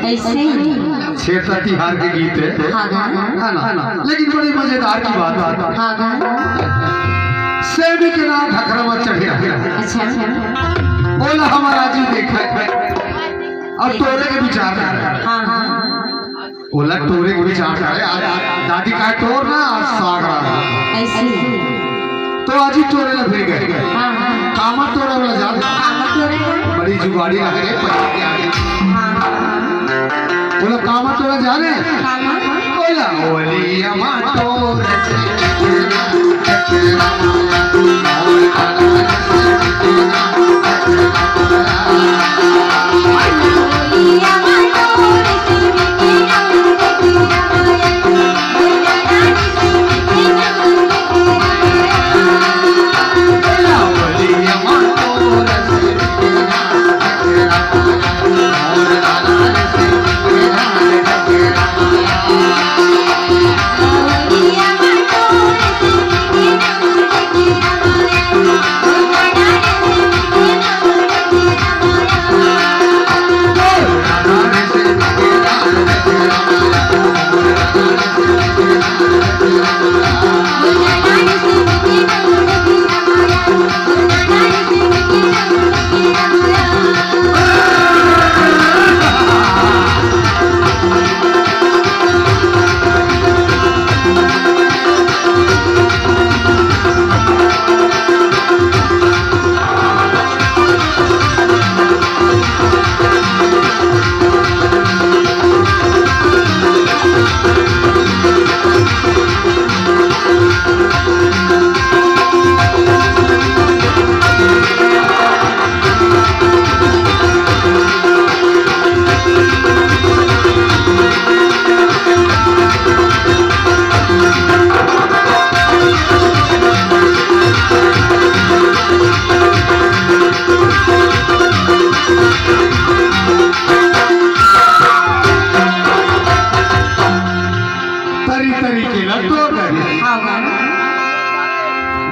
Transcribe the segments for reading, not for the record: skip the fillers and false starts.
कैसे छेता तिहार के गीत है ना, लेकिन बड़ी मजेदार की बात सेवी के नाम ढकरा में चढ़े। अच्छा बोला हमारा जी देखा अब तोरे के विचार बोला तोरे के विचार दादी का तोर ना सागरा ऐसे तो आज ही तोरे ना फिर गए कामा तोरा वाला जान बड़ी जुगाड़ी आ गई पैसे के आगे। बोला कामा तोरा जाने बोला ओली अमा तोर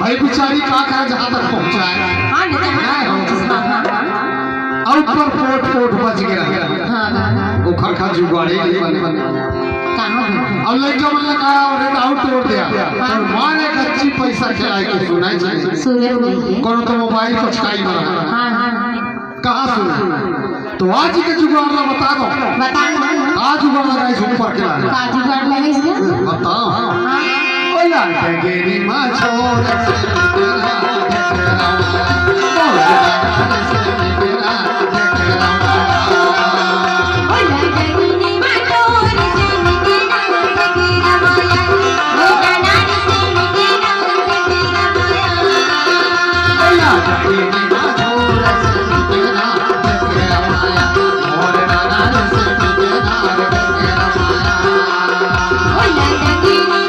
भाई बेचारी का जहाँ तक पहुँचा है और पर फोट बच गया वो खरखा जुगाड़े और लड़का मन लगा और आउट तोड़ दिया और मारे कच्ची पैसा खिलाए के सुनाई चाहिए कौन तो मोबाइल पछकाई मारा कहाँ सुना तो आज के जुगाड़ ला बता दो आज जुगाड़ लगाई ऊपर के बताओ बोला गेरी माँ छोड़ Oh,